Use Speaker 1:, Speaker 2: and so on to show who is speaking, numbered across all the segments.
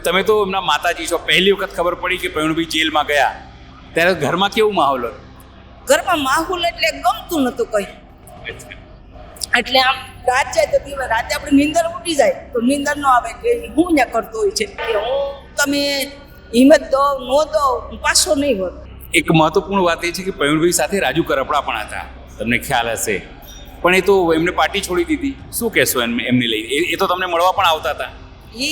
Speaker 1: તમે તો એમના માતાજી છો. પહેલી વખત ખબર પડી કે પ્રવીણભાઈ જેલમાં ગયા ત્યારે ઘરમાં કેવું માહોલ હતો?
Speaker 2: ઘરમાં માહોલ એટલે ગમતું નતું કઈ. એટલે આમ રાત જાય તો દિવસ રાતે આપણે નીંદર ઉડી જાય તો નીંદર ન આવે કે હું ત્યાં કરતો હોય છે કે હું તમે હિંમત દો નો દો પાછો નહીં હોત.
Speaker 1: એક મહત્વપૂર્ણ વાત એ છે કે પ્રવીણભાઈ સાથે રાજુ કરપડા પણ હતા, તમને ખ્યાલ હશે. પણ એ તો એમને પાર્ટી છોડી દીધી. શું કહેશો એમને લઈ? એ તો તમને મળવા પણ આવતા હતા.
Speaker 2: એ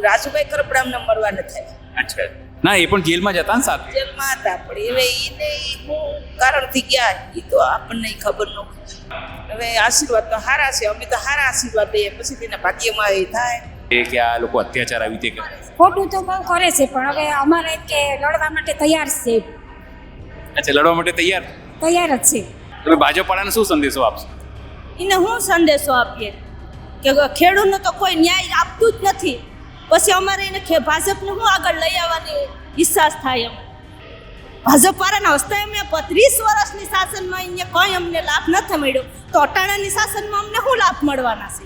Speaker 2: રાજુભાઈ કરપડા અમને મળવા ન થાય.
Speaker 1: અચ્છા, ના એ પણ જેલમાં જ હતા ને સાથે?
Speaker 2: જેલમાં હતા, પણ હવે એને હું કારણથી ગયા એ તો આપણને ખબર ન હોય. હવે આશીર્વાદ તો હારા છે, અમે તો હારા આશીર્વાદ દઈએ, પછી તેના ભાગ્યમાં એ થાય
Speaker 1: કે આ લોકો અત્યાચાર આવી રીતે કરે.
Speaker 3: ખોટું તો બહુ કરે છે, પણ હવે અમારે કે લડવા માટે તૈયાર છે.
Speaker 1: અચ્છા, લડવા માટે તૈયાર
Speaker 3: જ છે.
Speaker 1: તમે ભાજપવાળાને શું સંદેશો આપશો?
Speaker 2: એને હું સંદેશો આપીએ કે ખેડૂતને તો કોઈ ન્યાય આપતું જ નથી, પછી અમારે એને ભાજપને હું આગળ લઈ આવવાની ઈચ્છા થાય. એમ ભાજપવાળાના હસ્તે અમે 35 વર્ષની શાસનમાં અહીંયા કંઈ અમને લાભ નથી મળ્યો, તો અટાણાની શાસનમાં અમને શું લાભ મળવાના છે?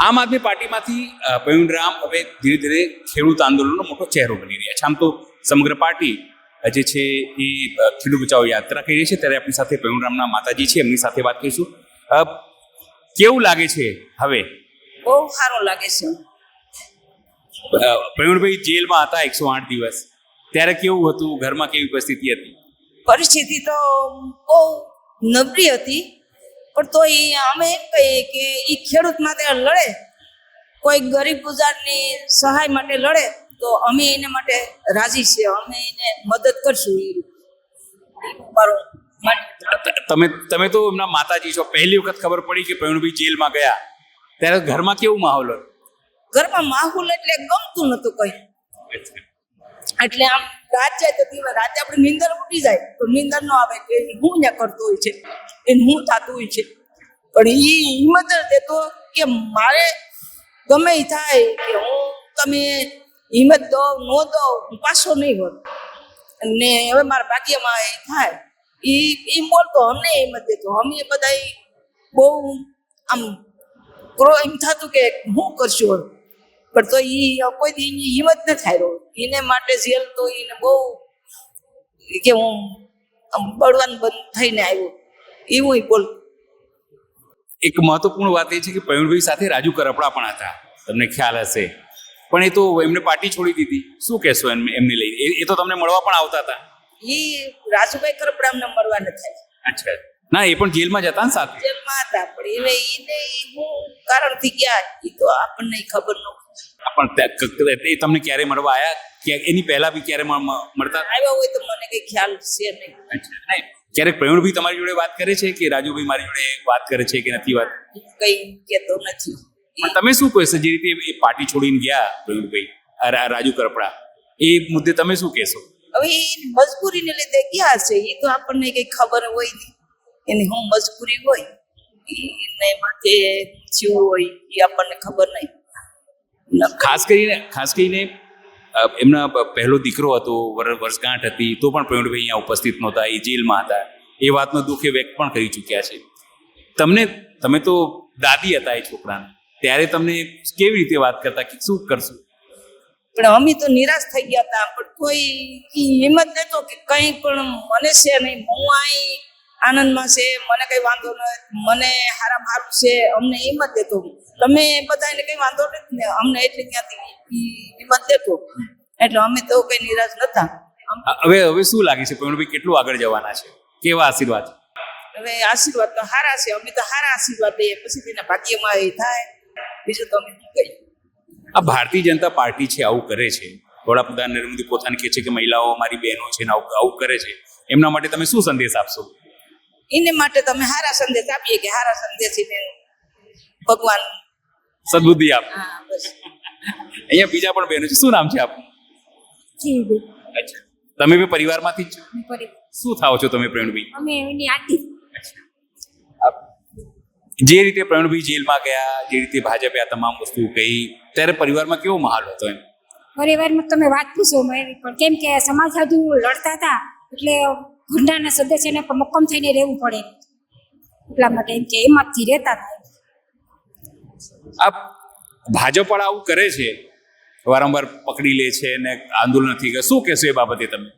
Speaker 1: આમ આદમી પાર્ટીમાંથી પ્રવીણરામ હવે ધીરે ધીરે ખેડૂત આંદોલનનો મોટો ચહેરો બની રહ્યા છે. આમ તો સમગ્ર પાર્ટી જે છે એ ખેડૂત બચાવ યાત્રા કરી રહી છે. ત્યારે આપણી સાથે પ્રવીણરામના માતાજી છે, એમની સાથે વાત કરીશું. કેવું લાગે છે હવે?
Speaker 2: બહુ સારું લાગે છે.
Speaker 1: પ્રવીણભાઈ જેલમાં હતા 108 દિવસ, ત્યારે કેવું હતું? ઘરમાં કેવી પરિસ્થિતિ હતી?
Speaker 2: પરિસ્થિતિ તો બહુ નબળી હતી, પણ તો એ અમે એમ કહીએ કે એ ખેડૂત માટે લડે, કોઈ ગરીબ ગુજારની સહાય માટે લડે તો અમે એને માટે રાજી છે, અમે એને મદદ કરશું.
Speaker 1: તમે તો એમના માતાજી છો. પહેલી વખત ખબર પડી કે પ્રવીણભાઈ જેલમાં ગયા ત્યારે ઘરમાં કેવું માહોલ હતો?
Speaker 2: ઘરમાં માહોલ એટલે ગમતું નતું કઈ. એટલે આમ રાત જાય તો દિવસ રાતે આપણે નીંદર ઉડી જાય તો નીંદર ન આવે કે હું ત્યાં કરતો હોય છે, એને હું થતું હોય છે. પણ એ હિંમત દેતો કે મારે ગમે એ થાય કે હું તમે હિંમત દો નો દો પાછો નહીં હોત. અને હવે મારા ભાગ્યમાં એ થાય એ બોલતો અમને હિંમત દેતો. અમે બધા બહુ આમ એમ થતું કે હું કરશું, પણ તો એ કોઈ દી હિંમત ન થાય. એને માટે જેલ તો એને બહુ કે હું બળવાન બંધ થઈને આવ્યો એવું બોલ.
Speaker 1: એક મહત્વપૂર્ણ વાત એ છે કે પ્રવીણભાઈ સાથે રાજુ કરપડા પણ હતા, તમને ખ્યાલ હશે. પણ એ તો એમને પાર્ટી છોડી દીધી. શું કહેશો એમને લઈ? એ તો તમને મળવા પણ આવતા હતા.
Speaker 2: એ રાજુભાઈ કરપડા અમને મળવા ન થાય.
Speaker 1: અચ્છા, ના એ પણ જેલમાં જ હતા ને સાથે?
Speaker 2: જેલમાં હતા, પણ હવે એને હું કારણથી ગયા એ તો આપણને ખબર ન હોય.
Speaker 1: પણ એ તમને ક્યારે મળવા આવ્યા? એની પહેલા બી ક્યારે મળતા
Speaker 2: આવ્યા હોય તો મને કઈ ખ્યાલ છે નહીં.
Speaker 1: નહીં, ક્યારેક પ્રવીણભાઈ તમારી જોડે વાત કરે છે કે રાજુભાઈ મારી જોડે વાત કરે છે કે નથી વાત?
Speaker 2: કઈ કહેતો નથી.
Speaker 1: પણ તમે શું કહેશો? જે રીતે એ પાર્ટી છોડીને ગયા પ્રવીણભાઈ, રાજુ કરપડા, એ મુદ્દે તમે શું કહેશો?
Speaker 2: હવે એ મજબૂરીને લીધે ગયા છે, એ તો આપણને કઈ ખબર હોય નહીં. એની હું મજબૂરી હોય એને માટે શું હોય એ આપણને ખબર નહીં.
Speaker 1: ખાસ કરીને એમના પહેલો દીકરો હતો, વર્ષગાંઠ હતી, તો પણ પ્રવીણભાઈ અહીંયા ઉપસ્થિત નહોતા, એ જેલમાં હતા. એ વાતનો દુઃખ એ વ્યક્ત પણ કરી ચૂક્યા છે. તમે તો દાદી હતા એ છોકરાને, ત્યારે તમને કેવી રીતે વાત કરતા કે શું કરશું?
Speaker 2: પણ અમે તો નિરાશ થઈ ગયા હતા, પણ કોઈ હિંમત નતો કે કંઈ પણ મને છે નહીં, હું અહીં આનંદમાં છે, મને કઈ વાંધો નથી, મને હારામ હારું છે, અમને હિંમત દેતો. તમે બધાને કઈ વાંધો નથી ને, અમને એટલે ત્યાંથી હિંમત દેતો, એટલે અમે તો કઈ નિરાશ નતા.
Speaker 1: હવે શું લાગે છે પ્રવીણભાઈ કેટલું આગળ જવાના છે? કેવા આશીર્વાદ?
Speaker 2: હવે આશીર્વાદ તો હારા છે, અમે તો હારા આશીર્વાદ દઈએ, પછી તેના ભાગ્યમાં એ થાય. બીજું તો અમે શું કહીએ?
Speaker 1: આ ભારતીય જનતા પાર્ટી છે આવું કરે છે, વડાપ્રધાન નરેન્દ્ર મોદી પોતાને કહે છે કે મહિલાઓ અમારી બહેનો છે ને આવું કરે છે, એમના માટે તમે શું સંદેશ આપશો?
Speaker 2: એને માટે તમે હારા સંદેશ આપીએ કે હારા સંદેશ ભગવાન
Speaker 1: સદબુદ્ધિ આપ.
Speaker 2: હા બસ.
Speaker 1: અહીંયા બીજા પણ બહેનો છે, શું નામ છે આપનું? અચ્છા, તમે બી પરિવારમાંથી જ છો? શું થાવ છો તમે પ્રવીણભાઈ?
Speaker 3: અમે એની આંટી.
Speaker 1: જે રીતે પ્રવીણભાઈ જેલમાં ગયા, જે રીતે ભાજપે આ તમામ વસ્તુ કહી, ત્યારે પરિવારમાં કેવો માહોલ હતો? એમ
Speaker 3: પરિવારમાં તમે વાત પૂછો મારી પણ કેમ કે સમાજ સાધુ લડતા હતા એટલે ઘરનાના સદસ્યને પણ મક્કમ થઈને રહેવું પડે એટલા માટે એમ કે એમાંથી રહેતા હતા.
Speaker 1: આ ભાજપ વાળા આવું કરે છે, વારંવાર પકડી લે છે અને આંદોલન નથી કરે, શું કહેશો એ બાબતે તમે?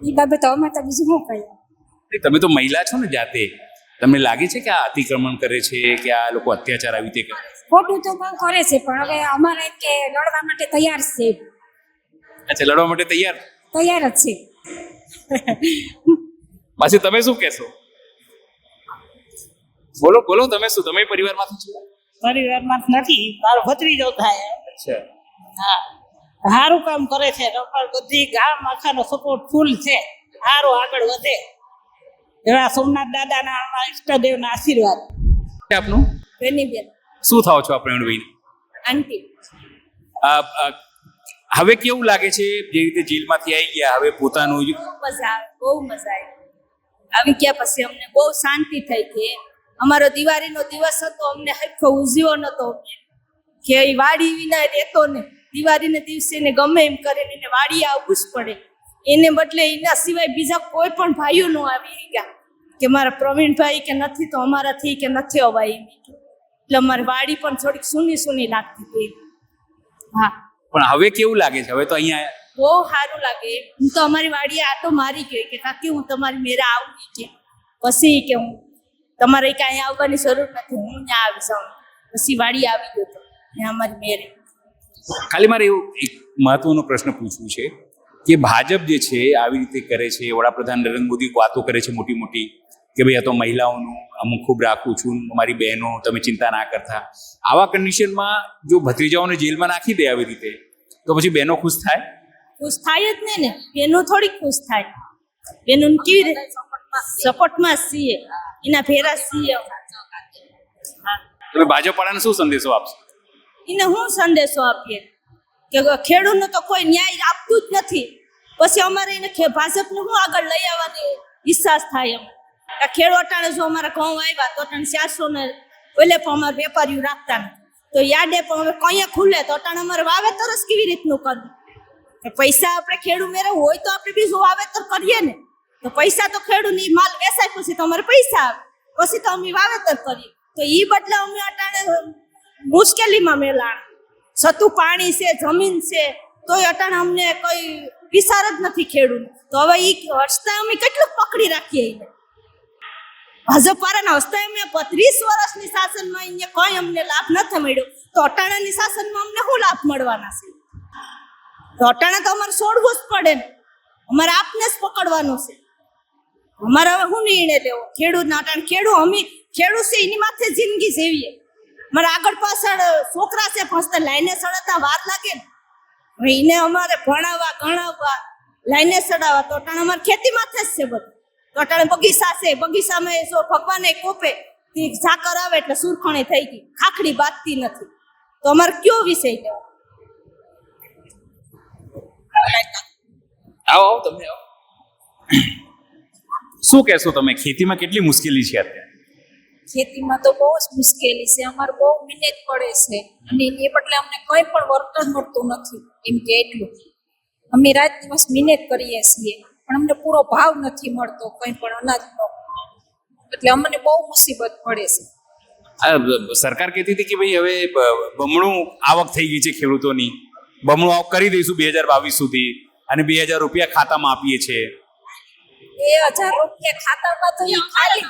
Speaker 3: એ બાબત અમે તો બીજું શું કહીએ.
Speaker 1: તમે તો મહિલા છો ને જાતે, તમને લાગે છે કે આ અતિક્રમણ કરે છે કે આ લોકો અત્યાચાર આવી રીતે કરે?
Speaker 3: ખોટું તો બહુ કરે છે પણ હવે અમારે એમ કે લડવા માટે તૈયાર છે.
Speaker 1: અચ્છા, લડવા માટે તૈયાર
Speaker 3: જ છે.
Speaker 1: પાછી તમે શું કહેશો? બોલો બોલો, તમે શું, તમે પરિવારમાંથી છો?
Speaker 4: પરિવારમાં નથી, મારો ભત્રીજો થાય.
Speaker 1: અચ્છા,
Speaker 4: હા, સારું કામ કરે છે. રફાળ બધી ગામ આખાનો સપોર્ટ ફૂલ છે. સારું આગળ વધે એવા સોમનાથ દાદાના અમારા ઈષ્ટદેવના આશીર્વાદ.
Speaker 1: આપનું
Speaker 2: બેનીબેન
Speaker 1: શું થાવ છો આ પ્રવીણભાઈ?
Speaker 2: આંટી
Speaker 1: હવે કેવું લાગે છે જે રીતે જેલમાંથી આવી ગયા, હવે પોતાનું
Speaker 2: બહુ મજા આવી ગયા પછી અમને બહુ શાંતિ થઈ ગઈ. અમારો દિવાળીનો દિવસ હતો, અમને હરખો ઉજવ્યો નતો કે એ વાડી વિના રહેતો ને, દિવાળીના દિવસે એને ગમે એમ કરીને એને વાડી આવવું જ પડે. એને બદલે એના સિવાય બીજા કોઈ પણ ભાઈઓ નો આવી ગયા કે મારા પ્રવીણભાઈ કે નથી તો અમારાથી કે નથી અવાય એમ. એટલે અમારી વાડી પણ થોડીક સૂની સૂની લાગતી હતી. હા,
Speaker 1: પણ હવે કેવું લાગે છે? હવે તો અહીંયા
Speaker 2: બહુ સારું લાગે. હું તો અમારી વાડીએ આટો મારી ગઈ કે કાકી હું તમારી મેરા આવું કે પછી કે હું તમારે કાંઈ આવવાની જરૂર નથી, હું ત્યાં આવી જાઉં. પછી વાડી આવી ગયો તો ત્યાં અમારી મેરે.
Speaker 1: ખાલી મારે એવું એક મહત્વનો પ્રશ્ન પૂછવું છે કે ભાજપ જે છે આવી રીતે કરે છે, વડાપ્રધાન નરેન્દ્ર મોદી વાતો કરે છે મોટી મોટી કે ભાઈ આ તો મહિલાઓનું હું ખૂબ રાખું છું, મારી બહેનો તમે ચિંતા ના કરતા. આવા કન્ડિશનમાં જો ભત્રીજાઓને જેલમાં નાખી દે આવી રીતે તો પછી બહેનો ખુશ થાય?
Speaker 2: ખુશ થાય જ નહીં ને, બેનો થોડી ખુશ થાય. બેનો કેવી રીતે સપોર્ટમાં છીએ, એના ભેરા છીએ.
Speaker 1: તમે ભાજપ વાળાને શું સંદેશો આપશો?
Speaker 2: એને હું સંદેશો આપીએ કે ખેડૂતને તો કોઈ ન્યાય આપતું જ નથી. પછી અમારે એને ભાજપને હું આગળ લઈ આવવાની ઈચ્છા થાય. એમ ખેડૂત અટાણે જો અમારા ઘઉં આવ્યા તો અટાણે 400 ને ઓલે પણ અમારા વેપારીઓ રાખતા નથી, તો યાદે પણ હવે કઈ ખુલે તો અટાણે અમારે વાવેતર જ કેવી રીતનું કરવું? પૈસા આપણે ખેડૂત મેળવવું હોય તો આપણે બીજું વાવેતર કરીએ ને. તો પૈસા તો ખેડૂતની માલ વેચાય પછી તો અમારે પૈસા આવે, પછી તો અમે વાવેતર કરીએ. તો એ બદલે અમે અટાણે મુશ્કેલીમાં મેલાણ. સતું પાણી છે, જમીન છે, તોય અટાણે અમને કોઈ વિચાર જ નથી ખેડૂત. તો હવે એ હસતા અમે કેટલું પકડી રાખીએ એને. ભાજપ વાળાના હસતા અમે 30 વર્ષની શાસનમાં અહીંયા કોઈ અમને લાભ નથી મળ્યો, તો અટાણાની શાસનમાં અમને શું લાભ મળવાના છે? તો અટાણા તો અમારે છોડવું જ પડે ને, અમારે આપને જ પકડવાનું છે. અમારે હવે શું નિર્ણય લેવો? ખેડૂતના અટાણે અમે ખેડૂત છે એની માથે જિંદગી જીવીએ. મારા આગળ પાછળ છોકરા છે ભણતા, લાઈને સડાતા વાર લાગે ને. હવે એને અમારે ભણાવવા ગણાવવા લાઈને સડાવવા તો અટાણે અમારે ખેતી માથે જ છે બધું. તો અટાણે બગીચા છે, બગીચામાં જો ભગવાને કોપે ઝાકર આવે એટલે સુરખણી થઈ ગઈ, ખાખડી બાંધતી નથી. તો અમારે કયો વિષય લેવો?
Speaker 1: આવો તમને આવો. શું કહેશો તમે? ખેતીમાં કેટલી મુશ્કેલી છે અત્યારે?
Speaker 3: ખેતીમાં તો બહુ જ મુશ્કેલી છે. અમારે બહુ મહેનત પડે છે અને એ બદલે અમને કંઈ પણ વર્તન મળતું નથી. એમ કે એટલું અમે રાત દિવસ મહેનત કરીએ છીએ પણ અમને પૂરો ભાવ નથી મળતો કંઈ પણ અનાજનો, એટલે અમને બહુ મુસીબત પડે છે.
Speaker 1: સરકાર કહેતી હતી કે ભાઈ હવે બમણું આવક થઈ ગઈ છે ખેડૂતોની, બમણું આવક કરી દઈશું 2022 સુધી અને 2000 રૂપિયા ખાતામાં આપીએ છીએ.
Speaker 3: 2000 રૂપિયા ખાતામાં તો એ ખાલી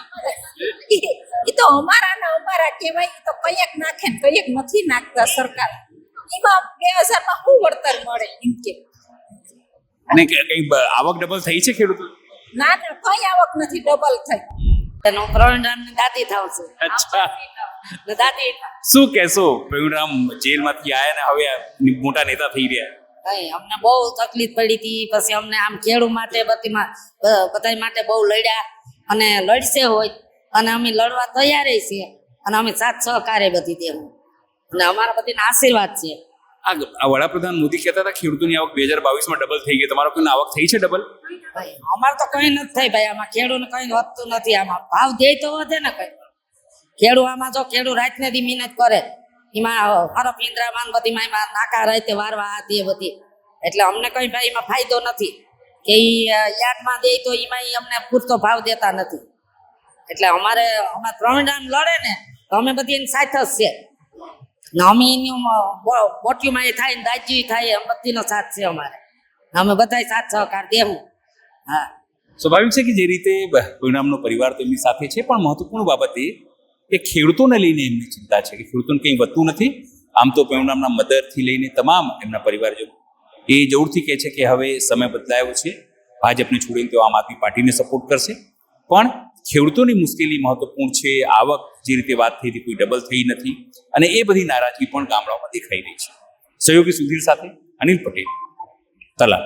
Speaker 3: એ તો અમારા કહેવાય. એ તો કઈક નાખે ને કઈક નથી નાખતા સરકાર. એમાં 2000 માં શું વળતર મળે એમ કે?
Speaker 1: અને કઈ આવક ડબલ થઈ છે ખેડૂતો?
Speaker 3: ના કઈ આવક નથી ડબલ થઈ.
Speaker 4: હું પ્રવીણરામની દાદી થાઉં છું.
Speaker 1: અચ્છા,
Speaker 4: દાદી
Speaker 1: શું કહેશો? પ્રવીણરામ જેલમાંથી આવ્યા ને હવે મોટા નેતા થઈ રહ્યા.
Speaker 4: કઈ અમને બહુ તકલીફ પડી હતી. પછી અમને આમ ખેડૂત માટે બધા માટે બહુ લડ્યા અને લડશે હોય અને અમે લડવા તૈયાર છીએ અને અમે સાથ સહકારે બધી દેવું અને અમારા બધીના આશીર્વાદ છે.
Speaker 1: આ વડાપ્રધાન મોદી કહેતા હતા ખેડૂતોની આવક 2022 ડબલ થઈ ગઈ. તમારો કોઈ આવક થઈ છે ડબલ?
Speaker 4: ભાઈ અમારે તો કઈ નથી થઈ ભાઈ. આમાં ખેડૂતને કઈ વધતું નથી. આમાં ભાવ દે તો વધે ને કઈ. ખેડૂત આમાં જો ખેડૂત રાતને દી મહેનત કરે એમાં હરફ ઇન્દ્રામાન બધીમાં એમાં નાકા રહેતે વારવા આ તે બધી એટલે અમને કઈ ભાઈ એમાં ફાયદો નથી કે ઈ યાદમાં દે તો એમાં ઈ અમને પૂરતો ભાવ દેતા નથી એટલે અમારે પ્રવીણામ લડે ને તો અમે બધી એની સાથે જ છે ને અમે એની બોટીમાં એ થાય ને દાજી થાય એમ બધીનો સાથ છે અમારે અમે બધા સાથ સહકાર દેવું હા
Speaker 1: સ્વાભાવિક છે કે જે રીતે પરિણામનો પરિવાર તો એમની સાથે છે પણ મહત્વપૂર્ણ બાબત એ કે ખેડૂતોને લઈને એમની ચિંતા છે કે ખેડૂતોને કંઈ વધતું નથી આમ તો પરિણામના મદરથી લઈને તમામ એમના પરિવારજનો એ જરૂરથી કહે છે કે હવે સમય બદલાયો છે ભાજપને છોડીને તેઓ આમ આદમી પાર્ટીને સપોર્ટ કરશે પણ ખેડૂતોની મુશ્કેલી મહત્વપૂર્ણ છે આવક જે રીતે વાત થઈ હતી કોઈ ડબલ થઈ નથી અને એ બધી નારાજગી પણ ગામડાઓમાં દેખાઈ રહી છે સહયોગી સુધીર સાથે અનિલ પટેલ તલાવ